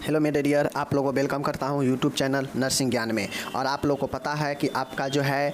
Hello मेरे dear, आप लोगों को वेलकम करता हूं यूट्यूब चैनल नर्सिंग ज्ञान में। और आप लोगों को पता है कि आपका जो है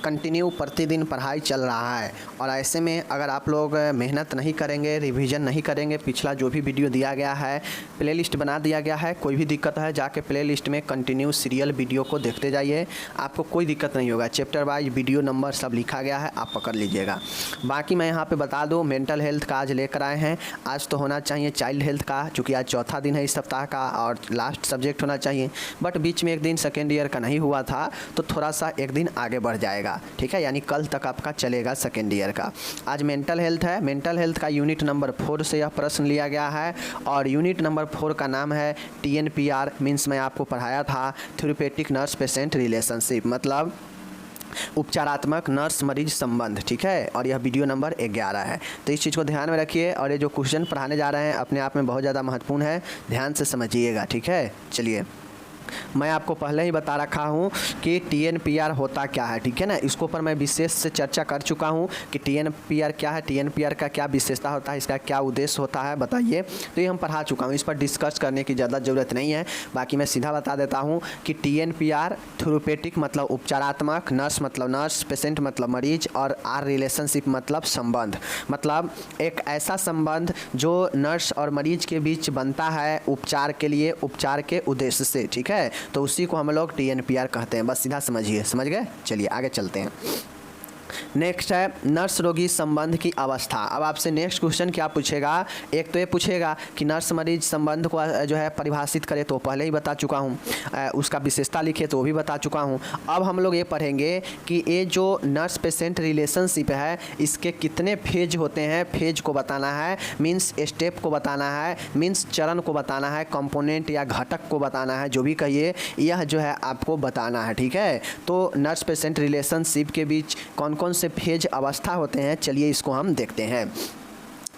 कंटिन्यू प्रतिदिन पढ़ाई चल रहा है। और ऐसे में अगर आप लोग मेहनत नहीं करेंगे, रिवीजन नहीं करेंगे, पिछला जो भी वीडियो दिया गया है, प्लेलिस्ट बना दिया गया है, कोई भी दिक्कत है जाके प्लेलिस्ट में कंटिन्यू सीरियल वीडियो को देखते जाइए, आपको कोई दिक्कत नहीं होगा। चैप्टर वाइज वीडियो नंबर सब लिखा गया है, आप पकड़ लीजिएगा। बाकी मैं यहाँ पर बता दूँ, मेंटल हेल्थ का आज लेकर आए हैं। आज तो होना चाहिए चाइल्ड हेल्थ का, चूँकि आज चौथा दिन है इस सप्ताह का और लास्ट सब्जेक्ट होना चाहिए, बट बीच में एक दिन सेकेंड ईयर का नहीं हुआ था तो थोड़ा सा एक दिन आगे बढ़ जाएगा, ठीक है। यानी कल तक आपका चलेगा सेकेंड ईयर का। आज मेंटल हेल्थ है। मेंटल हेल्थ का यूनिट नंबर 4 से यह प्रश्न लिया गया है और यूनिट नंबर 4 का नाम है TNPR। मीन्स मैं आपको पढ़ाया था थेरेप्यूटिक नर्स पेशेंट रिलेशनशिप, मतलब उपचारात्मक नर्स मरीज संबंध, ठीक है। और यह वीडियो नंबर 11 है। तो इस चीज़ को ध्यान में रखिए और ये जो क्वेश्चन पढ़ाने जा रहे हैं अपने आप में बहुत ज़्यादा महत्वपूर्ण है, ध्यान से समझिएगा, ठीक है। चलिए, मैं आपको पहले ही बता रखा हूँ कि TNPR होता क्या है, ठीक है ना। इसके ऊपर मैं विशेष से चर्चा कर चुका हूँ कि TNPR क्या है, TNPR का क्या विशेषता होता है, इसका क्या उद्देश्य होता है, बताइए। तो ये हम पढ़ा चुका हूँ, इस पर डिस्कस करने की ज़्यादा ज़रूरत नहीं है। बाकी मैं सीधा बता देता हूँ कि TNPR थेरेप्यूटिक मतलब उपचारात्मक, नर्स मतलब नर्स, पेशेंट मतलब मरीज, और आर रिलेशनशिप मतलब संबंध, मतलब एक ऐसा संबंध जो नर्स और मरीज के बीच बनता है उपचार के लिए, उपचार के उद्देश्य से, ठीक है। तो उसी को हम लोग TNPR कहते हैं। बस सीधा समझिए, समझ गए। चलिए आगे चलते हैं। नेक्स्ट है नर्स रोगी संबंध की अवस्था। अब आपसे नेक्स्ट क्वेश्चन क्या पूछेगा, एक तो ये पूछेगा कि नर्स मरीज संबंध को जो है परिभाषित करे, तो पहले ही बता चुका हूँ। उसका विशेषता लिखे तो वो भी बता चुका हूँ। अब हम लोग ये पढ़ेंगे कि ये जो नर्स पेशेंट रिलेशनशिप है इसके कितने फेज होते हैं, फेज को बताना है, मीन्स स्टेप को बताना है, मीन्स चरण को बताना है, कंपोनेंट या घटक को बताना है, जो भी कहिए, यह जो है आपको बताना है, ठीक है। तो नर्स पेशेंट रिलेशनशिप के बीच कौन कौन से फेज अवस्था होते हैं, चलिए इसको हम देखते हैं।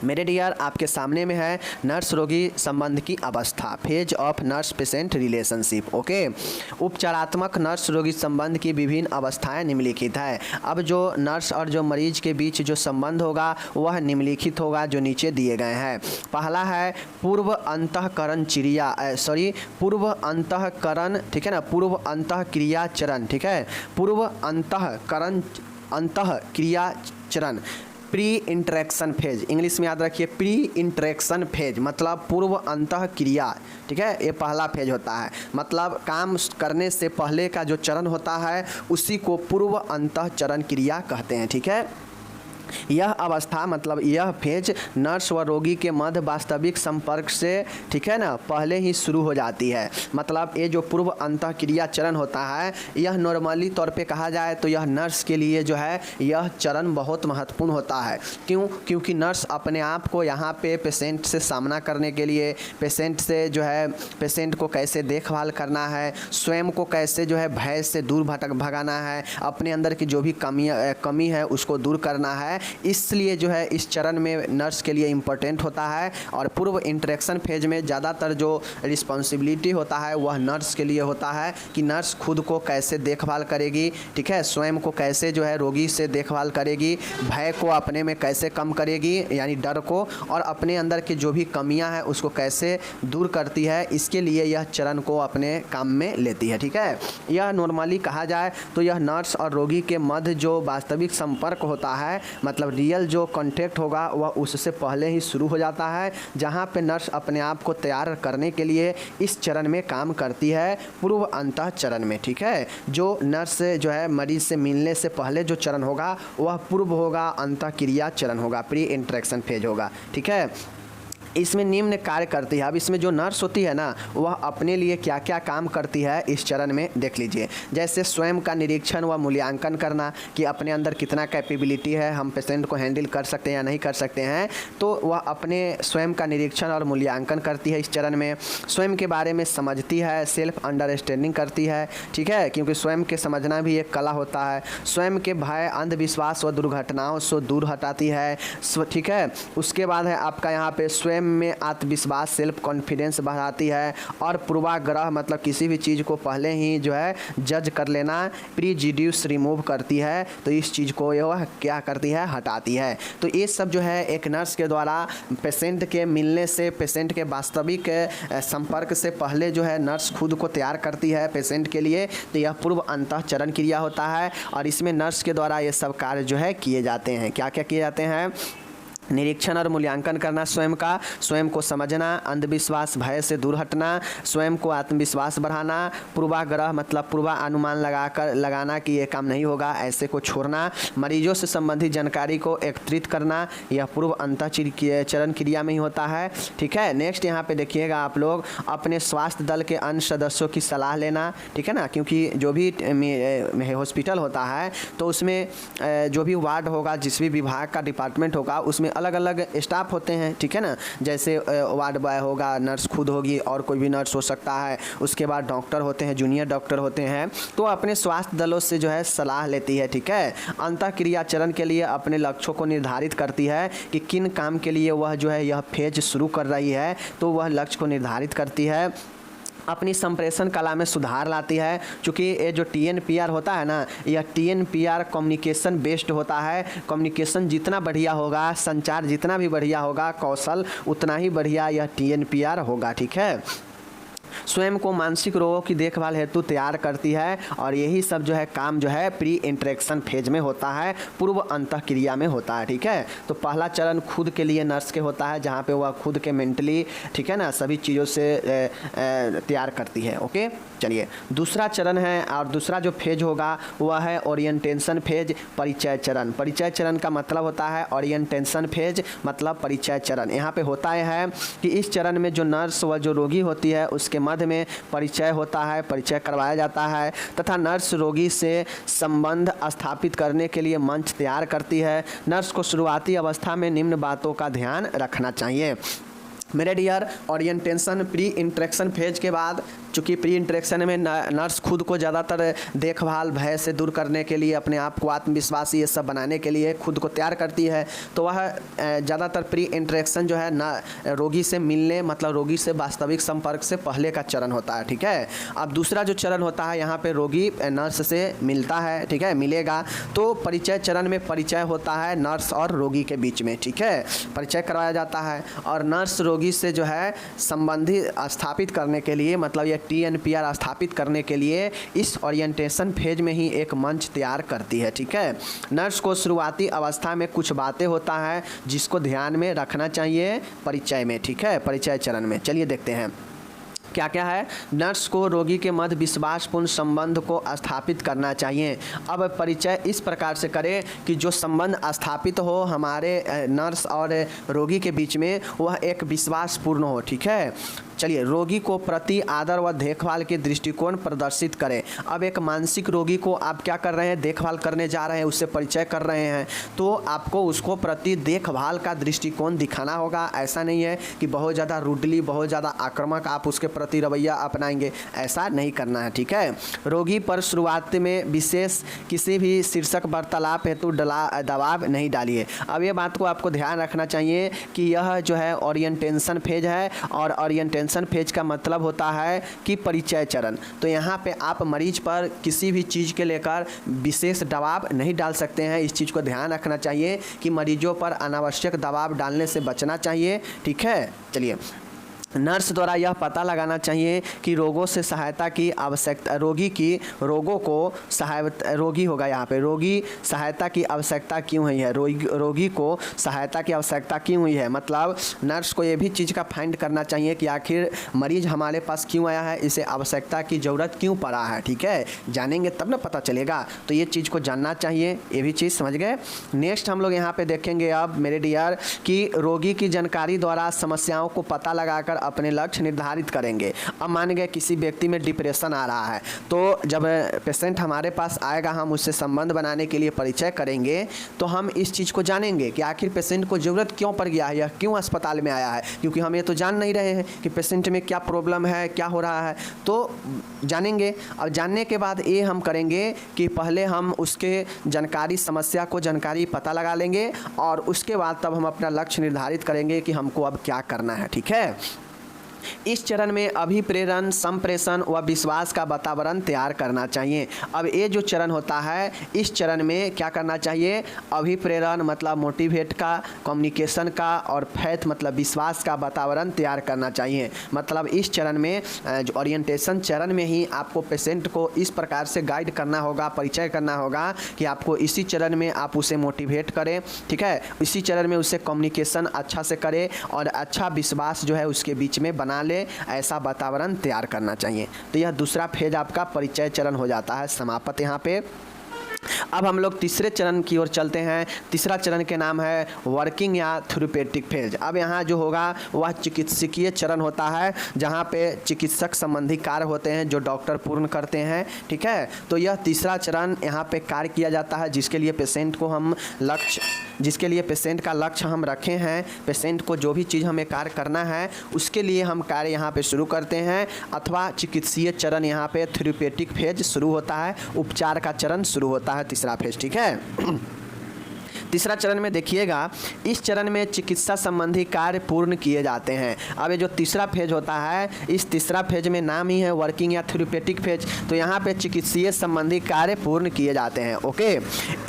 मेरे डियर, आपके सामने में है नर्स रोगी संबंध की अवस्था, phase of nurse patient relationship, okay. उपचारात्मक नर्स रोगी संबंध की विभिन्न अवस्थाएं निम्नलिखित है। अब जो नर्स और जो मरीज के बीच जो संबंध होगा वह निम्नलिखित होगा, जो नीचे दिए गए हैं। पहला है पूर्व अंतःकरण पूर्व अंतःकरण, ठीक है ना, पूर्व अंतःक्रिया चरण, ठीक है। पूर्व अंतःक्रिया चरण, प्री इंटरेक्शन फेज, इंग्लिश में याद रखिए, प्री इंटरेक्शन फेज मतलब पूर्व अंतःक्रिया, ठीक है। ये पहला फेज होता है, मतलब काम करने से पहले का जो चरण होता है उसी को पूर्व अंतःचरण क्रिया कहते हैं, ठीक है। यह अवस्था मतलब यह फेज नर्स व रोगी के मध्य वास्तविक संपर्क से, ठीक है ना, पहले ही शुरू हो जाती है। मतलब ये जो पूर्व अंतःक्रिया चरण होता है यह नॉर्मली तौर पे कहा जाए तो यह नर्स के लिए जो है यह चरण बहुत महत्वपूर्ण होता है। क्यों? क्योंकि नर्स अपने आप को यहाँ पे पेशेंट से सामना करने के लिए, पेशेंट से जो है पेशेंट को कैसे देखभाल करना है, स्वयं को कैसे जो है भय से दूर भगाना है, अपने अंदर की जो भी कमी है उसको दूर करना है, इसलिए जो है इस चरण में नर्स के लिए इम्पोर्टेंट होता है। और पूर्व इंटरेक्शन फेज में ज़्यादातर जो रिस्पॉन्सिबिलिटी होता है वह नर्स के लिए होता है कि नर्स खुद को कैसे देखभाल करेगी, ठीक है, स्वयं को कैसे जो है रोगी से देखभाल करेगी, भय को अपने में कैसे कम करेगी यानी डर को, और अपने अंदर की जो भी कमियां हैं उसको कैसे दूर करती है, इसके लिए यह चरण को अपने काम में लेती है, ठीक है। यह नॉर्मली कहा जाए तो यह नर्स और रोगी के मध्य जो वास्तविक संपर्क होता है, मतलब रियल जो कॉन्टैक्ट होगा वह उससे पहले ही शुरू हो जाता है, जहाँ पे नर्स अपने आप को तैयार करने के लिए इस चरण में काम करती है, पूर्व अंतः चरण में, ठीक है। जो नर्स जो है मरीज से मिलने से पहले जो चरण होगा वह पूर्व होगा, अंतःक्रिया चरण होगा, प्री इंटरेक्शन फेज होगा, ठीक है। इसमें निम्न कार्य करती है। अब इसमें जो नर्स होती है ना वह अपने लिए क्या क्या काम करती है इस चरण में देख लीजिए। जैसे स्वयं का निरीक्षण व मूल्यांकन करना कि अपने अंदर कितना कैपेबिलिटी है, हम पेशेंट को हैंडल कर सकते हैं या नहीं कर सकते हैं, तो वह अपने स्वयं का निरीक्षण और मूल्यांकन करती है इस चरण में। स्वयं के बारे में समझती है, सेल्फ अंडरस्टैंडिंग करती है, ठीक है, क्योंकि स्वयं के समझना भी एक कला होता है। स्वयं के भय, अंधविश्वास व दुर्घटनाओं से दूर हटाती है, ठीक है। उसके बाद है आपका यहाँ पे स्वयं में आत्मविश्वास सेल्फ कॉन्फिडेंस बढ़ाती है और पूर्वाग्रह मतलब किसी भी चीज़ को पहले ही जो है जज कर लेना प्रीजुडिस रिमूव करती है। तो इस चीज़ को यह क्या करती है, हटाती है। तो ये सब जो है एक नर्स के द्वारा पेशेंट के मिलने से, पेशेंट के वास्तविक संपर्क से पहले जो है नर्स खुद को तैयार करती है पेशेंट के लिए। तो यह पूर्व अंतःचरण क्रिया होता है और इसमें नर्स के द्वारा ये सब कार्य जो है किए जाते हैं। क्या क्या किए जाते हैं? निरीक्षण और मूल्यांकन करना स्वयं का, स्वयं को समझना, अंधविश्वास भय से दूर हटना, स्वयं को आत्मविश्वास बढ़ाना, पूर्वाग्रह मतलब पूर्वानुमान लगाना कि ये काम नहीं होगा, ऐसे को छोड़ना, मरीजों से संबंधित जानकारी को एकत्रित करना, यह पूर्व अंतःचरण क्रिया में ही होता है। ठीक है, नेक्स्ट यहाँ पे देखिएगा आप लोग अपने स्वास्थ्य दल के अन्य सदस्यों की सलाह लेना। ठीक है ना, क्योंकि जो भी हॉस्पिटल होता है तो उसमें जो भी वार्ड होगा, जिस भी विभाग का डिपार्टमेंट होगा, उसमें अलग अलग स्टाफ होते हैं। ठीक है ना, जैसे वार्ड बॉय होगा, नर्स खुद होगी और कोई भी नर्स हो सकता है, उसके बाद डॉक्टर होते हैं, जूनियर डॉक्टर होते हैं। तो अपने स्वास्थ्य दलों से जो है सलाह लेती है। ठीक है, अंतःक्रिया चरण के लिए अपने लक्ष्यों को निर्धारित करती है कि किन काम के लिए वह जो है यह फेज शुरू कर रही है, तो वह लक्ष्य को निर्धारित करती है। अपनी संप्रेषण कला में सुधार लाती है, क्योंकि ये जो TNPR होता है ना, यह TNPR कम्युनिकेशन बेस्ड होता है। कम्युनिकेशन जितना बढ़िया होगा, संचार जितना भी बढ़िया होगा, कौशल उतना ही बढ़िया यह TNPR होगा। ठीक है, स्वयं को मानसिक रोगों की देखभाल हेतु तैयार करती है और यही सब जो है काम जो है प्री इंटरेक्शन फेज में होता है, पूर्व अंतःक्रिया में होता है। ठीक है, तो पहला चरण खुद के लिए नर्स के होता है, जहाँ पे वह खुद के मेंटली, ठीक है ना, सभी चीज़ों से तैयार करती है। ओके, चलिए दूसरा चरण है और दूसरा जो फेज होगा वह है ओरिएंटेशन फेज, परिचय चरण। परिचय चरण का मतलब होता है ओरिएंटेशन फेज मतलब परिचय चरण। यहाँ पे होता है कि इस चरण में जो नर्स व जो रोगी होती है उसके मध्य में परिचय होता है, परिचय करवाया जाता है तथा नर्स रोगी से संबंध स्थापित करने के लिए मंच तैयार करती है। नर्स को शुरुआती अवस्था में निम्न बातों का ध्यान रखना चाहिए। मेरे dear, orientation pre interaction phase के बाद, चूँकि प्री इंटरेक्शन में नर्स खुद को ज़्यादातर देखभाल भय से दूर करने के लिए, अपने आप को आत्मविश्वासी ये सब बनाने के लिए खुद को तैयार करती है, तो वह ज़्यादातर प्री इंटरेक्शन जो है न रोगी से मिलने मतलब रोगी से वास्तविक संपर्क से पहले का चरण होता है। ठीक है, अब दूसरा जो चरण होता है, यहाँ पे रोगी नर्स से मिलता है। ठीक है, मिलेगा तो परिचय चरण में परिचय होता है नर्स और रोगी के बीच में। ठीक है, परिचय करवाया जाता है और नर्स रोगी से जो है संबंधी स्थापित करने के लिए मतलब ये TNPR स्थापित करने के लिए इस ओरिएंटेशन फेज में ही एक मंच तैयार करती है। ठीक है, नर्स को शुरुआती अवस्था में कुछ बातें होता है जिसको ध्यान में रखना चाहिए परिचय में। ठीक है, परिचय चरण में चलिए देखते हैं क्या क्या है। नर्स को रोगी के मध्य विश्वासपूर्ण संबंध को स्थापित करना चाहिए। अब परिचय इस प्रकार से करें कि जो संबंध स्थापित हो हमारे नर्स और रोगी के बीच में वह एक विश्वासपूर्ण हो। ठीक है, चलिए रोगी को प्रति आदर व देखभाल के दृष्टिकोण प्रदर्शित करें। अब एक मानसिक रोगी को आप क्या कर रहे हैं, देखभाल करने जा रहे हैं, उससे परिचय कर रहे हैं, तो आपको उसको प्रति देखभाल का दृष्टिकोण दिखाना होगा। ऐसा नहीं है कि बहुत ज़्यादा रूडली, बहुत ज़्यादा आक्रामक आप उसके प्रति रवैया अपनाएंगे, ऐसा नहीं करना है। ठीक है, रोगी पर शुरुआत में विशेष किसी भी शीर्षक वार्तालाप हेतु दबाव नहीं डालिए। अब ये बात को आपको ध्यान रखना चाहिए कि यह जो है ओरिएंटेशन फेज है और ओरिएंटेशन फेज का मतलब होता है कि परिचय चरण। तो यहाँ पे आप मरीज पर किसी भी चीज़ के लेकर विशेष दबाव नहीं डाल सकते हैं। इस चीज़ को ध्यान रखना चाहिए कि मरीजों पर अनावश्यक दबाव डालने से बचना चाहिए। ठीक है, चलिए नर्स द्वारा यह पता लगाना चाहिए कि रोगों से सहायता की आवश्यकता, रोगी की रोगों को सहायता, रोगी होगा यहाँ पे, रोगी सहायता की आवश्यकता क्यों हुई है, रोगी को सहायता की आवश्यकता क्यों हुई है। मतलब नर्स को ये भी चीज़ का फाइंड करना चाहिए कि आखिर मरीज हमारे पास क्यों आया है, इसे आवश्यकता की ज़रूरत क्यों पड़ा है। ठीक है, जानेंगे तब ना पता चलेगा, तो ये चीज़ को जानना चाहिए। ये भी चीज़ समझ गए। नेक्स्ट हम लोग यहाँ पर देखेंगे अब मेरे डियर कि रोगी की जानकारी द्वारा समस्याओं को पता लगाकर अपने लक्ष्य निर्धारित करेंगे। अब मान गए किसी व्यक्ति में डिप्रेशन आ रहा है, तो जब पेशेंट हमारे पास आएगा, हम उससे संबंध बनाने के लिए परिचय करेंगे, तो हम इस चीज़ को जानेंगे कि आखिर पेशेंट को ज़रूरत क्यों पड़ गया है या क्यों अस्पताल में आया है, क्योंकि हम ये तो जान नहीं रहे हैं कि पेशेंट में क्या प्रॉब्लम है, क्या हो रहा है, तो जानेंगे। और जानने के बाद ये हम करेंगे कि पहले हम उसके जानकारी, समस्या को जानकारी पता लगा लेंगे और उसके बाद तब हम अपना लक्ष्य निर्धारित करेंगे कि हमको अब क्या करना है। ठीक है, इस चरण में अभिप्रेरण, संप्रेषण व विश्वास का वातावरण तैयार करना चाहिए। अब ये जो चरण होता है, इस चरण में क्या करना चाहिए? अभिप्रेरण मतलब मोटिवेट का, कम्युनिकेशन का, और फैथ मतलब विश्वास का वातावरण तैयार करना चाहिए। मतलब इस चरण में जो ओरिएंटेशन चरण में ही आपको पेशेंट को इस प्रकार से गाइड करना होगा, परिचय करना होगा कि आपको इसी चरण में आप उसे मोटिवेट करें। ठीक है, इसी चरण में उसे कम्युनिकेशन अच्छा से करें और अच्छा विश्वास जो है उसके बीच में बना ले, ऐसा वातावरण तैयार करना चाहिए। तो यह दूसरा फेज आपका परिचय चरण हो जाता है समाप्त यहाँ पे। अब हम लोग तीसरे चरण की ओर चलते हैं। तीसरा चरण के नाम है वर्किंग या थेरेप्यूटिक फेज। अब यहाँ जो होगा वह चिकित्सकीय चरण होता है, जहाँ पे चिकित्सक संबंधी कार्य होते हैं जो डॉक्टर पूर्ण करते हैं। ठीक है, तो यह तीसरा चरण यहाँ पे कार्य किया जाता है, जिसके लिए पेशेंट का लक्ष्य हम रखे हैं। पेशेंट को जो भी चीज़ हमें कार्य करना है उसके लिए हम कार्य यहाँ पे शुरू करते हैं, अथवा चिकित्सीय चरण यहाँ पे थेरेप्यूटिक फेज शुरू होता है, उपचार का चरण शुरू होता है, तीसरा फेज। ठीक है, तीसरा चरण में देखिएगा, इस चरण में चिकित्सा संबंधी कार्य पूर्ण किए जाते हैं। अब ये जो तीसरा फेज होता है, इस तीसरा फेज में नाम ही है वर्किंग या थेरेप्यूटिक फेज, तो यहाँ पे चिकित्सीय संबंधी कार्य पूर्ण किए जाते हैं। ओके,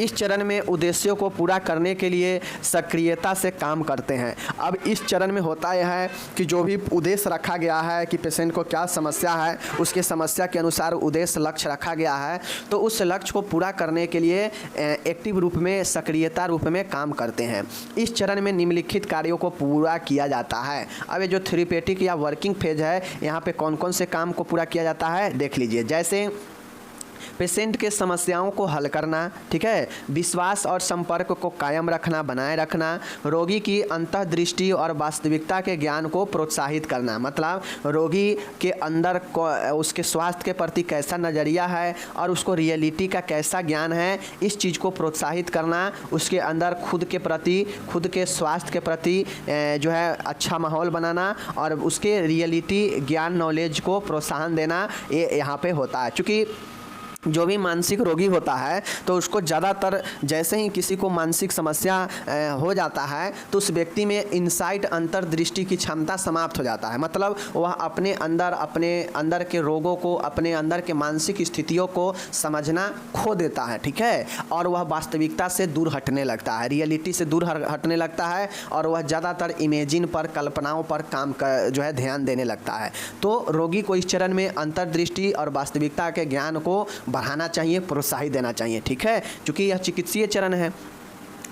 इस चरण में उद्देश्यों को पूरा करने के लिए सक्रियता से काम करते हैं। अब इस चरण में होता यह है कि जो भी उद्देश्य रखा गया है कि पेशेंट को क्या समस्या है, उसके समस्या के अनुसार उद्देश्य लक्ष्य रखा गया है, तो उस लक्ष्य को पूरा करने के लिए एक्टिव रूप में, सक्रियता रूप में काम करते हैं। इस चरण में निम्नलिखित कार्यों को पूरा किया जाता है। अब ये जो थेरेप्यूटिक या वर्किंग फेज है, यहाँ पे कौन कौन से काम को पूरा किया जाता है देख लीजिए। जैसे पेशेंट के समस्याओं को हल करना, ठीक है, विश्वास और संपर्क को कायम रखना, बनाए रखना, रोगी की अंतर्दृष्टि और वास्तविकता के ज्ञान को प्रोत्साहित करना, मतलब रोगी के अंदर उसके स्वास्थ्य के प्रति कैसा नज़रिया है और उसको रियलिटी का कैसा ज्ञान है, इस चीज़ को प्रोत्साहित करना, उसके अंदर खुद के प्रति, खुद के स्वास्थ्य के प्रति जो है अच्छा माहौल बनाना और उसके रियलिटी ज्ञान, नॉलेज को प्रोत्साहन देना, ये यहाँ पे होता है। चूँकि जो भी मानसिक रोगी होता है तो उसको ज़्यादातर जैसे ही किसी को मानसिक समस्या हो जाता है तो उस व्यक्ति में इंसाइट, अंतर्दृष्टि की क्षमता समाप्त हो जाता है। मतलब वह अपने अंदर के रोगों को, अपने अंदर के मानसिक स्थितियों को समझना खो देता है। ठीक है, और वह वास्तविकता से दूर हटने लगता है, रियलिटी से दूर हटने लगता है और वह ज़्यादातर इमेजिन पर, कल्पनाओं पर काम जो है ध्यान देने लगता है। तो रोगी को इस चरण में अंतर्दृष्टि और वास्तविकता के ज्ञान को बढ़ाना चाहिए, प्रोत्साहित देना चाहिए। ठीक है, क्योंकि यह चिकित्सीय चरण है।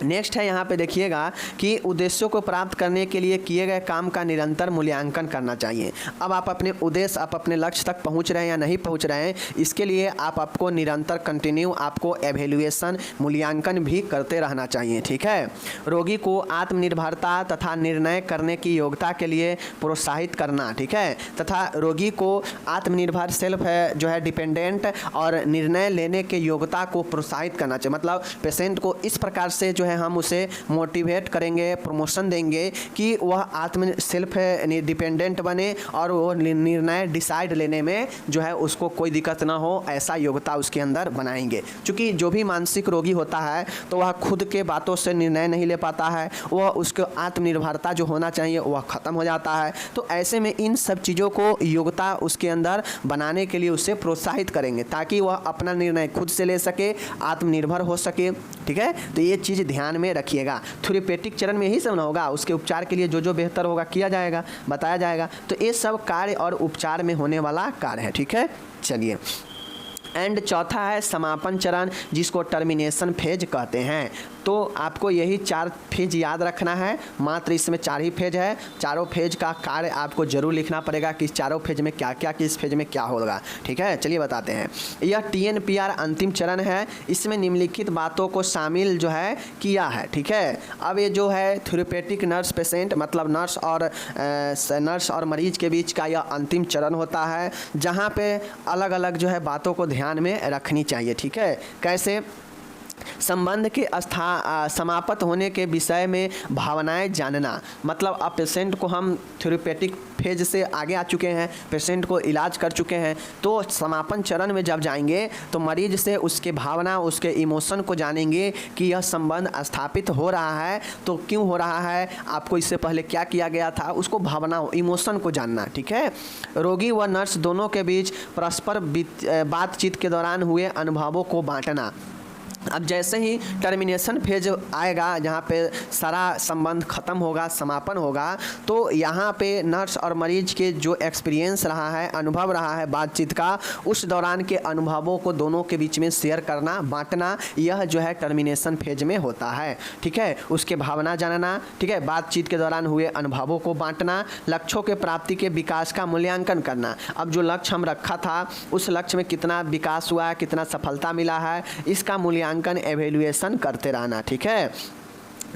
नेक्स्ट है, यहाँ पे देखिएगा कि उद्देश्यों को प्राप्त करने के लिए किए गए काम का निरंतर मूल्यांकन करना चाहिए। अब आप अपने उद्देश्य, आप अपने लक्ष्य तक पहुँच रहे हैं या नहीं पहुँच रहे हैं, इसके लिए आपको निरंतर कंटिन्यू आपको एवेल्युएशन, मूल्यांकन भी करते रहना चाहिए। ठीक है, रोगी को आत्मनिर्भरता तथा निर्णय करने की योग्यता के लिए प्रोत्साहित करना, ठीक है, तथा रोगी को आत्मनिर्भर, सेल्फ जो है डिपेंडेंट और निर्णय लेने के योग्यता को प्रोत्साहित करना चाहिए। मतलब पेशेंट को इस प्रकार से जो है हम उसे मोटिवेट करेंगे, प्रमोशन देंगे कि वह सेल्फ डिपेंडेंट बने और वो निर्णय डिसाइड लेने में जो है उसको कोई दिक्कत ना हो, ऐसा योग्यता उसके अंदर बनाएंगे। क्योंकि जो भी मानसिक रोगी होता है तो वह खुद के बातों से निर्णय नहीं ले पाता है, वह उसको आत्मनिर्भरता जो होना चाहिए वह ख़त्म हो जाता है। तो ऐसे में इन सब चीज़ों को योग्यता उसके अंदर बनाने के लिए उसे प्रोत्साहित करेंगे ताकि वह अपना निर्णय खुद से ले सके, आत्मनिर्भर हो सके। ठीक है, तो ये चीज़ ध्यान में रखिएगा। थेरेप्यूटिक चरण में ही सब ना होगा, उसके उपचार के लिए जो जो बेहतर होगा किया जाएगा, बताया जाएगा। तो ये सब कार्य और उपचार में होने वाला कार्य है। ठीक है, चलिए। एंड चौथा है समापन चरण, जिसको टर्मिनेशन फेज कहते हैं। तो आपको यही 4 फेज याद रखना है। मात्र इसमें 4 ही फेज है। चारों फेज का कार्य आपको जरूर लिखना पड़ेगा कि चारों फेज में क्या क्या, किस फेज में क्या होगा। ठीक है, चलिए बताते हैं। यह TNPR अंतिम चरण है। इसमें निम्नलिखित बातों को शामिल जो है किया है। ठीक है, अब ये जो है थेरेपेटिक नर्स पेशेंट मतलब नर्स और मरीज के बीच का यह अंतिम चरण होता है, जहाँ पे अलग अलग जो है बातों को ध्यान में रखनी चाहिए। ठीक है, कैसे? संबंध के समाप्त होने के विषय में भावनाएं जानना, मतलब अब पेशेंट को हम थेरेपेटिक फेज से आगे आ चुके हैं, पेशेंट को इलाज कर चुके हैं, तो समापन चरण में जब जाएंगे तो मरीज से उसके भावना, उसके इमोशन को जानेंगे कि यह संबंध स्थापित हो रहा है तो क्यों हो रहा है, आपको इससे पहले क्या किया गया था, उसको भावना, इमोशन को जानना। ठीक है, रोगी व नर्स दोनों के बीच परस्पर बातचीत के दौरान हुए अनुभवों को बांटना। अब जैसे ही टर्मिनेशन फेज आएगा, जहाँ पे सारा संबंध ख़त्म होगा, समापन होगा, तो यहाँ पे नर्स और मरीज के जो एक्सपीरियंस रहा है, अनुभव रहा है बातचीत का, उस दौरान के अनुभवों को दोनों के बीच में शेयर करना, बांटना, यह जो है टर्मिनेशन फेज में होता है। ठीक है, उसके भावना जानना। ठीक है, बातचीत के दौरान हुए अनुभवों को बांटना, लक्ष्यों के प्राप्ति के विकास का मूल्यांकन करना। अब जो लक्ष्य हम रखा था, उस लक्ष्य में कितना विकास हुआ है, कितना सफलता मिला है, इसका मूल्यांकन, एवेल्युएशन करते रहना। ठीक है,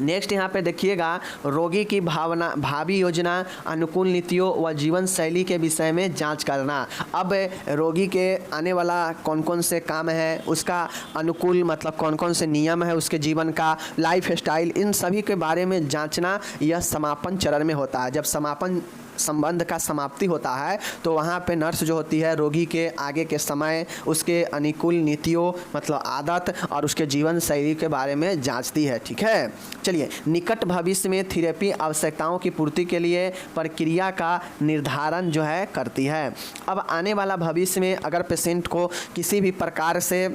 नेक्स्ट यहाँ पे देखिएगा, रोगी की भावी योजना, अनुकूल नीतियों व जीवन शैली के विषय में जांच करना। अब रोगी के आने वाला कौन कौन से काम है, उसका अनुकूल मतलब कौन कौन से नियम है उसके जीवन का, लाइफ स्टाइल, इन सभी के बारे में जांचना, यह समापन चरण में होता है। जब समापन संबंध का समाप्ति होता है तो वहाँ पे नर्स जो होती है रोगी के आगे के समय, उसके अनुकूल नीतियों मतलब आदत और उसके जीवन शैली के बारे में जांचती है। ठीक है, चलिए, निकट भविष्य में थेरेपी आवश्यकताओं की पूर्ति के लिए प्रक्रिया का निर्धारण जो है करती है। अब आने वाला भविष्य में अगर पेशेंट को किसी भी प्रकार से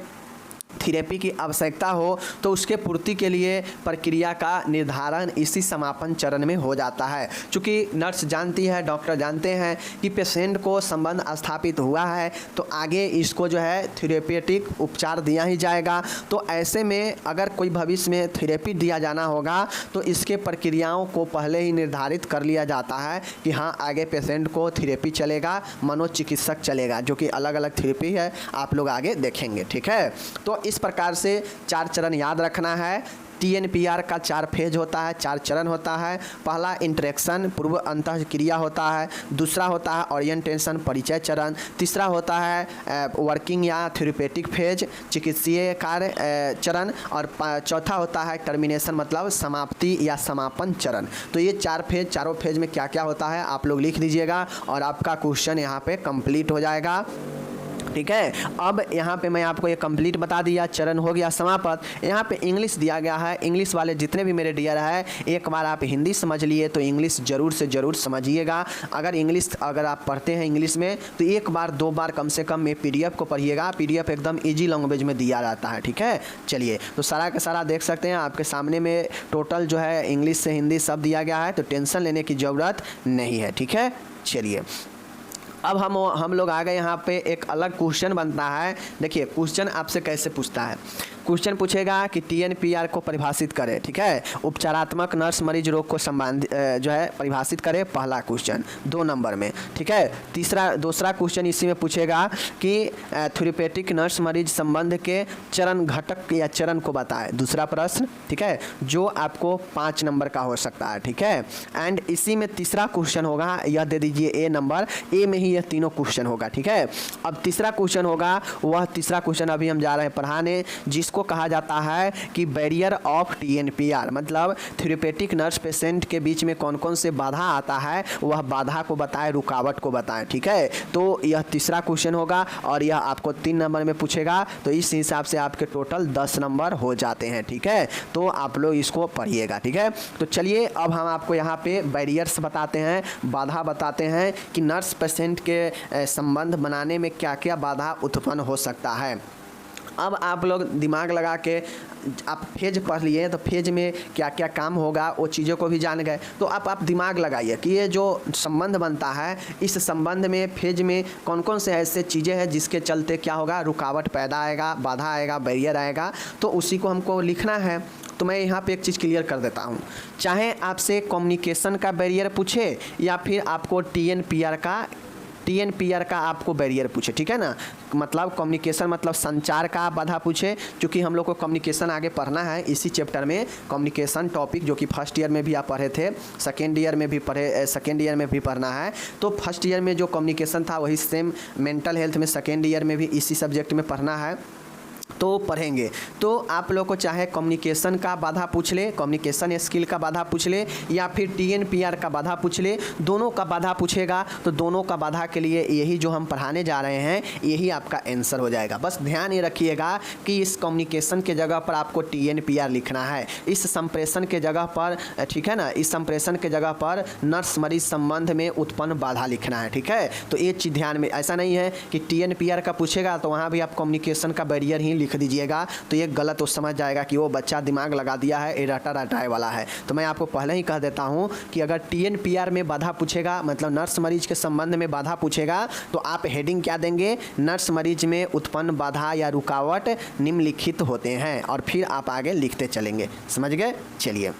थेरेपी की आवश्यकता हो तो उसके पूर्ति के लिए प्रक्रिया का निर्धारण इसी समापन चरण में हो जाता है। चूँकि नर्स जानती है, डॉक्टर जानते हैं कि पेशेंट को संबंध स्थापित हुआ है तो आगे इसको जो है थेरेपेटिक उपचार दिया ही जाएगा। तो ऐसे में अगर कोई भविष्य में थेरेपी दिया जाना होगा तो इसके प्रक्रियाओं को पहले ही निर्धारित कर लिया जाता है कि हाँ, आगे पेशेंट को थेरेपी चलेगा, मनोचिकित्सक चलेगा, जो कि अलग अलग थेरेपी है, आप लोग आगे देखेंगे। ठीक है, तो इस प्रकार से 4 चरण याद रखना है। TNPR का 4 फेज होता है, 4 चरण होता है। पहला इंटरेक्शन, पूर्व अंतःक्रिया होता है। दूसरा होता है ओरिएंटेशन, परिचय चरण। तीसरा होता है वर्किंग या थेरेपेटिक फेज, चिकित्सीय कार्य चरण। और चौथा होता है टर्मिनेशन मतलब समाप्ति या समापन चरण। तो ये 4 फेज, चारों फेज में क्या क्या होता है आप लोग लिख लीजिएगा और आपका क्वेश्चन यहाँ पे कंप्लीट हो जाएगा। ठीक है, अब यहाँ पे मैं आपको ये कंप्लीट बता दिया, चरण हो गया समाप्त। यहाँ पे इंग्लिश दिया गया है। इंग्लिश वाले जितने भी मेरे डियर है, एक बार आप हिंदी समझ लिए तो इंग्लिश ज़रूर से ज़रूर समझिएगा। अगर आप पढ़ते हैं इंग्लिश में तो 1 बार 2 बार कम से कम ये PDF को पढ़िएगा। PDF एकदम ईजी लैंग्वेज में दिया जाता है। ठीक है, चलिए, तो सारा का सारा देख सकते हैं आपके सामने में टोटल जो है इंग्लिश से हिंदी सब दिया गया है, तो टेंशन लेने की ज़रूरत नहीं है। ठीक है, चलिए, अब हम लोग आ गए यहाँ पे एक अलग क्वेश्चन बनता है। देखिए, क्वेश्चन आपसे कैसे पूछता है। क्वेश्चन पूछेगा कि TNPR को परिभाषित करें। ठीक है, उपचारात्मक नर्स मरीज रोग को जो है परिभाषित करें, पहला क्वेश्चन 2 नंबर में। ठीक है, दूसरा क्वेश्चन इसी में पूछेगा कि थेरेपेटिक नर्स मरीज संबंध के चरण घटक या चरण को बताए, दूसरा प्रश्न। ठीक है, जो आपको 5 नंबर का हो सकता है। ठीक है, एंड इसी में तीसरा क्वेश्चन होगा, यह दे दीजिए A नंबर, A में ही यह तीनों क्वेश्चन होगा। ठीक है, अब तीसरा क्वेश्चन होगा, वह तीसरा क्वेश्चन अभी हम जा रहे हैं पढ़ाने, जिसको कहा जाता है कि बैरियर ऑफ TNPR मतलब थेरेपेटिक नर्स पेशेंट के बीच में कौन कौन से बाधा आता है, वह बाधा को बताए, रुकावट को बताए। ठीक है, तो यह तीसरा क्वेश्चन होगा और यह आपको 3 नंबर में पूछेगा, तो इस हिसाब से आपके टोटल 10 नंबर हो जाते हैं। ठीक है, तो आप लोग इसको पढ़िएगा। ठीक है, तो चलिए, अब हम आपको यहाँ पे बैरियर्स बताते हैं, बाधा बताते हैं कि नर्स पेशेंट के संबंध बनाने में क्या क्या बाधा उत्पन्न हो सकता है। अब आप लोग दिमाग लगा के आप फेज पढ़ लिए तो फेज में क्या क्या काम होगा वो चीज़ों को भी जान गए, तो आप दिमाग लगाइए कि ये जो संबंध बनता है, इस संबंध में फेज में कौन कौन से ऐसे चीज़ें हैं जिसके चलते क्या होगा, रुकावट पैदा आएगा, बाधा आएगा, बैरियर आएगा, तो उसी को हमको लिखना है तो मैं यहाँ पे एक चीज़ क्लियर कर देता हूँ, चाहे आपसे कम्युनिकेशन का बैरियर पूछे या फिर आपको टीएनपीआर का आपको बैरियर पूछे, ठीक है ना, मतलब कम्युनिकेशन मतलब संचार का बाधा पूछे, क्योंकि हम लोग को कम्युनिकेशन आगे पढ़ना है इसी चैप्टर में, कम्युनिकेशन टॉपिक जो कि फर्स्ट ईयर में भी आप पढ़े थे, सेकेंड ईयर में भी पढ़ना है। तो फर्स्ट ईयर में जो कम्युनिकेशन था वही सेम मेंटल हेल्थ में सेकेंड ईयर में भी इसी सब्जेक्ट में पढ़ना है, तो पढ़ेंगे। तो आप लोग को चाहे कम्युनिकेशन का बाधा पूछ ले, कम्युनिकेशन स्किल का बाधा पूछ ले या फिर टीएनपीआर का बाधा पूछ ले, दोनों का बाधा पूछेगा तो दोनों का बाधा के लिए यही जो हम पढ़ाने जा रहे हैं यही आपका आंसर हो जाएगा। बस ध्यान ये रखिएगा कि इस कम्युनिकेशन के जगह पर आपको टीएनपीआर लिखना है, इस संप्रेषण के जगह पर, ठीक है ना, इस संप्रेषण के जगह पर नर्स मरीज संबंध में उत्पन्न बाधा लिखना है, ठीक है। तो ये चीज़ ध्यान में, ऐसा नहीं है कि टीएनपीआर का पूछेगा तो वहाँ भी आप कम्युनिकेशन का बैरियर ही लिख दीजिएगा, तो ये गलत वो समझ जाएगा कि वो बच्चा दिमाग लगा दिया है, ये रटाए वाला है। तो मैं आपको पहले ही कह देता हूँ कि अगर टीएनपीआर में बाधा पूछेगा, मतलब नर्स मरीज के संबंध में बाधा पूछेगा, तो आप हेडिंग क्या देंगे, नर्स मरीज में उत्पन्न बाधा या रुकावट निम्नलिखित होते हैं, और फिर आप आगे लिखते चलेंगे, समझ गए। चलिए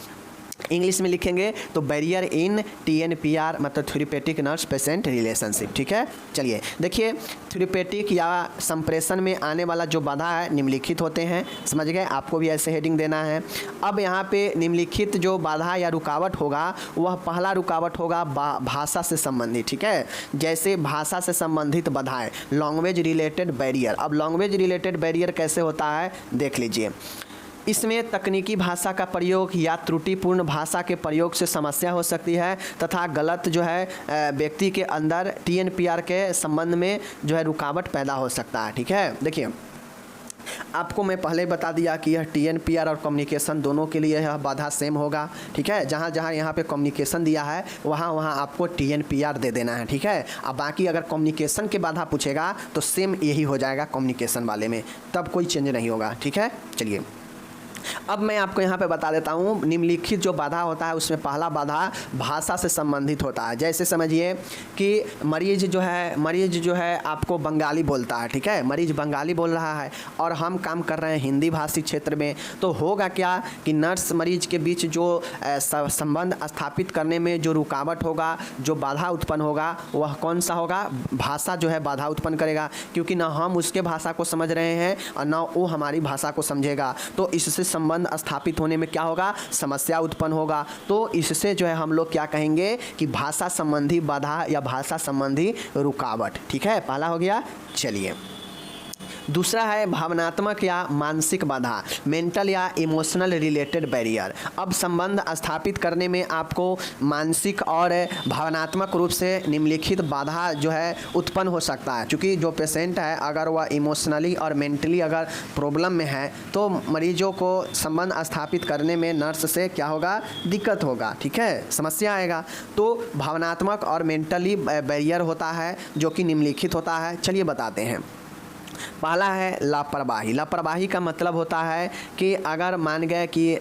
इंग्लिश में लिखेंगे तो बैरियर इन टीएनपीआर मतलब थेरेपेटिक नर्स पेशेंट रिलेशनशिप, ठीक है। चलिए देखिए, थेरेपेटिक या संप्रेषण में आने वाला जो बाधा है निम्नलिखित होते हैं, समझ गए, आपको भी ऐसे हेडिंग देना है। अब यहाँ पे निम्नलिखित जो बाधा या रुकावट होगा वह पहला रुकावट होगा भाषा से संबंधित, ठीक है। जैसे भाषा से संबंधित बाधाएं, लैंग्वेज रिलेटेड बैरियर। अब लैंग्वेज रिलेटेड बैरियर कैसे होता है देख लीजिए, इसमें तकनीकी भाषा का प्रयोग या त्रुटिपूर्ण भाषा के प्रयोग से समस्या हो सकती है तथा गलत जो है व्यक्ति के अंदर टीएनपीआर के संबंध में जो है रुकावट पैदा हो सकता है, ठीक है। देखिए आपको मैं पहले ही बता दिया कि यह टीएनपीआर और कम्युनिकेशन दोनों के लिए यह बाधा सेम होगा, ठीक है। जहाँ जहाँ यहाँ पे कम्युनिकेशन दिया है वहाँ वहाँ आपको टीएनपीआर दे देना है, ठीक है। अब बाकी अगर कम्युनिकेशन के बाधा पूछेगा तो सेम यही हो जाएगा कम्युनिकेशन वाले में, तब कोई चेंज नहीं होगा, ठीक है। चलिए अब मैं आपको यहाँ पे बता देता हूँ, निम्नलिखित जो बाधा होता है उसमें पहला बाधा भाषा से संबंधित होता है। जैसे समझिए कि मरीज जो है आपको बंगाली बोलता है, ठीक है, मरीज बंगाली बोल रहा है और हम काम कर रहे हैं हिंदी भाषी क्षेत्र में, तो होगा क्या कि नर्स मरीज के बीच जो संबंध स्थापित करने में जो रुकावट होगा, जो बाधा उत्पन्न होगा, वह कौन सा होगा, भाषा जो है बाधा उत्पन्न करेगा, क्योंकि ना हम उसके भाषा को समझ रहे हैं और ना वो हमारी भाषा को समझेगा, तो इससे संबंध स्थापित होने में क्या होगा, समस्या उत्पन्न होगा। तो इससे जो है हम लोग क्या कहेंगे कि भाषा संबंधी बाधा या भाषा संबंधी रुकावट, ठीक है, पहला हो गया। चलिए दूसरा है भावनात्मक या मानसिक बाधा, मेंटल या इमोशनल रिलेटेड बैरियर। अब संबंध स्थापित करने में आपको मानसिक और भावनात्मक रूप से निम्नलिखित बाधा जो है उत्पन्न हो सकता है, क्योंकि जो पेशेंट है अगर वह इमोशनली और मेंटली अगर प्रॉब्लम में है तो मरीजों को संबंध स्थापित करने में नर्स से क्या होगा, दिक्कत होगा, ठीक है, समस्या आएगा। तो भावनात्मक और मेंटली बैरियर होता है जो कि निम्नलिखित होता है। चलिए बताते हैं। पहला है लापरवाही। लापरवाही का मतलब होता है कि अगर मान गए कि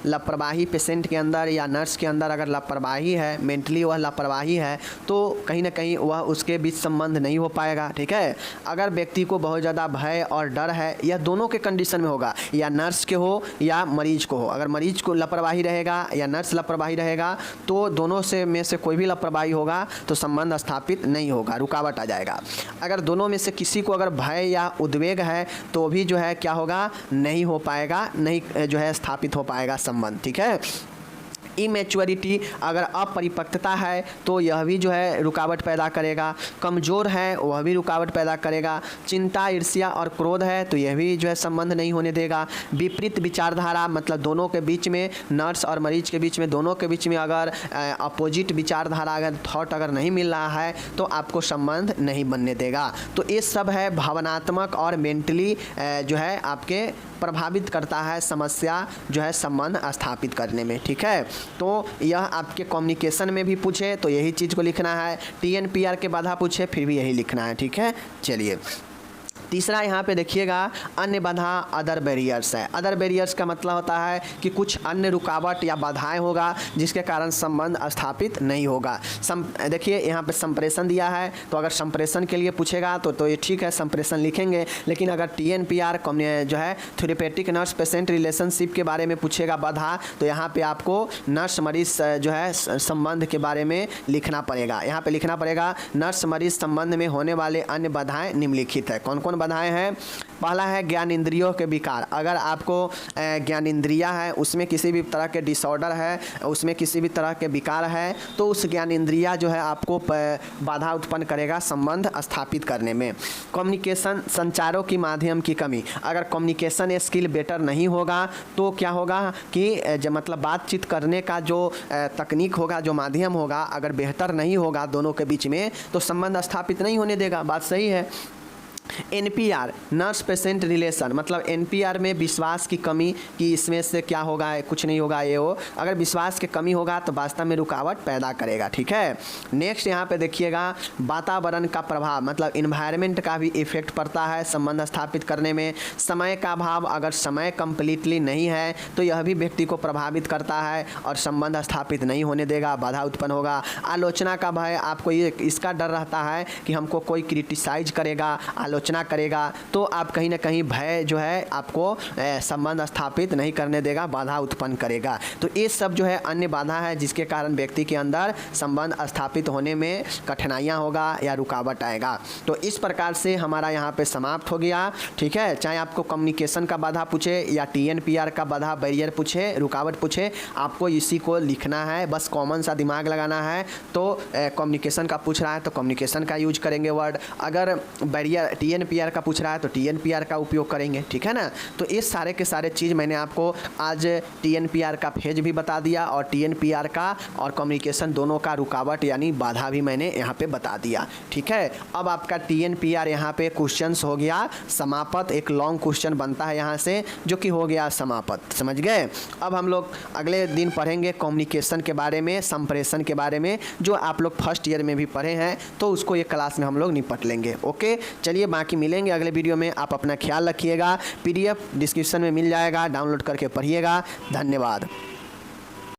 लापरवाही पेशेंट के अंदर या नर्स के अंदर अगर लापरवाही है, मेंटली वह लापरवाही है, तो कहीं ना कहीं वह उसके बीच संबंध नहीं हो पाएगा, ठीक है। अगर व्यक्ति को बहुत ज़्यादा भय और डर है, यह दोनों के कंडीशन में होगा, या नर्स के हो या मरीज को हो। अगर मरीज को लापरवाही रहेगा या नर्स लापरवाही रहेगा तो दोनों से में से कोई भी लापरवाही होगा तो संबंध स्थापित नहीं होगा, रुकावट आ जाएगा। अगर दोनों में से किसी को अगर भय या उद्वेग है तो भी जो है क्या होगा, नहीं हो पाएगा, नहीं जो है स्थापित हो पाएगा संबंध, ठीक है। इमेच्योरिटी, अगर अपरिपक्वता है तो यह भी जो है रुकावट पैदा करेगा। कमज़ोर है वह भी रुकावट पैदा करेगा। चिंता, ईर्ष्या और क्रोध है तो यह भी जो है संबंध नहीं होने देगा। विपरीत विचारधारा, मतलब दोनों के बीच में, नर्स और मरीज के बीच में, दोनों के बीच में अगर अपोजिट विचारधारा, अगर थॉट अगर नहीं मिल रहा है तो आपको संबंध नहीं बनने देगा। तो ये सब है भावनात्मक और मेंटली जो है आपके प्रभावित करता है समस्या जो है संबंध स्थापित करने में, ठीक है। तो यह आपके कम्युनिकेशन में भी पूछे तो यही चीज़ को लिखना है, टीएनपीआर के बाधा पूछे फिर भी यही लिखना है, ठीक है। चलिए तीसरा यहाँ पे देखिएगा अन्य बाधा अदर बैरियर्स है। अदर बैरियर्स का मतलब होता है कि कुछ अन्य रुकावट या बाधाएं होगा जिसके कारण संबंध स्थापित नहीं होगा। देखिए यहाँ पे संप्रेषण दिया है, तो अगर संप्रेषण के लिए पूछेगा तो ये ठीक है, संप्रेषण लिखेंगे। लेकिन अगर TNPR जो है थेरेपेटिक नर्स पेशेंट रिलेशनशिप के बारे में पूछेगा बाधा, तो यहाँ पे आपको नर्स मरीज जो है संबंध के बारे में लिखना पड़ेगा। यहाँ पे लिखना पड़ेगा नर्स मरीज संबंध में होने वाले अन्य बाधाएं निम्नलिखित है। कौन कौन बाधाएं हैं? पहला है ज्ञान इंद्रियों के विकार। अगर आपको ज्ञान इंद्रिया है, उसमें किसी भी तरह के डिसऑर्डर है, उसमें किसी भी तरह के विकार है, तो उस ज्ञान इंद्रिया जो है आपको बाधा उत्पन्न करेगा संबंध स्थापित करने में। कम्युनिकेशन संचारों की माध्यम की कमी। अगर कम्युनिकेशन स्किल बेटर नहीं होगा तो क्या होगा कि जो मतलब बातचीत करने का जो तकनीक होगा, जो माध्यम होगा, अगर बेहतर नहीं होगा दोनों के बीच में, तो संबंध स्थापित नहीं होने देगा। बात सही है। NPR नर्स पेशेंट रिलेशन, मतलब NPR में विश्वास की कमी कि इसमें से क्या होगा, कुछ नहीं होगा, ये हो। अगर विश्वास की कमी होगा तो वास्तव में रुकावट पैदा करेगा। ठीक है। नेक्स्ट यहाँ पे देखिएगा वातावरण का प्रभाव, मतलब इन्वायरमेंट का भी इफेक्ट पड़ता है संबंध स्थापित करने में। समय का अभाव, अगर समय कंप्लीटली नहीं है तो यह भी व्यक्ति को प्रभावित करता है और संबंध स्थापित नहीं होने देगा, बाधा उत्पन्न होगा। आलोचना का भय, आपको ये इसका डर रहता है कि हमको कोई क्रिटिसाइज करेगा, आलोचना करेगा, तो आप कहीं ना कहीं भय जो है आपको संबंध स्थापित नहीं करने देगा, बाधा उत्पन्न करेगा। तो ये सब जो है अन्य बाधा है जिसके कारण व्यक्ति के अंदर संबंध स्थापित होने में कठिनाइयाँ होगा या रुकावट आएगा। तो इस प्रकार से हमारा यहाँ पे समाप्त हो गया। ठीक है। चाहे आपको कम्युनिकेशन का बाधा पूछे या TNPR का बाधा बैरियर पूछे, रुकावट पूछे, आपको इसी को लिखना है, बस कॉमन सा दिमाग लगाना है। तो कम्युनिकेशन का पूछ रहा है तो कम्युनिकेशन का यूज करेंगे वर्ड, अगर बैरियर TNPR का पूछ रहा है तो TNPR का उपयोग करेंगे। ठीक है ना। तो ये सारे के सारे चीज़ मैंने आपको आज TNPR का फेज भी बता दिया और TNPR का और कम्युनिकेशन दोनों का रुकावट यानी बाधा भी मैंने यहाँ पे बता दिया। ठीक है। अब आपका TNPR यहाँ पे क्वेश्चंस हो गया समाप्त। एक लॉन्ग क्वेश्चन बनता है यहाँ से जो कि हो गया समाप्त। समझ गए। अब हम लोग अगले दिन पढ़ेंगे कम्युनिकेशन के बारे में, संप्रेषण के बारे में, जो आप लोग फर्स्ट ईयर में भी पढ़े हैं, तो उसको ये क्लास में हम लोग निपट लेंगे। ओके। चलिए बाकी मिलेंगे अगले वीडियो में। आप अपना ख्याल रखिएगा। PDF डिस्क्रिप्शन में मिल जाएगा, डाउनलोड करके पढ़िएगा। धन्यवाद।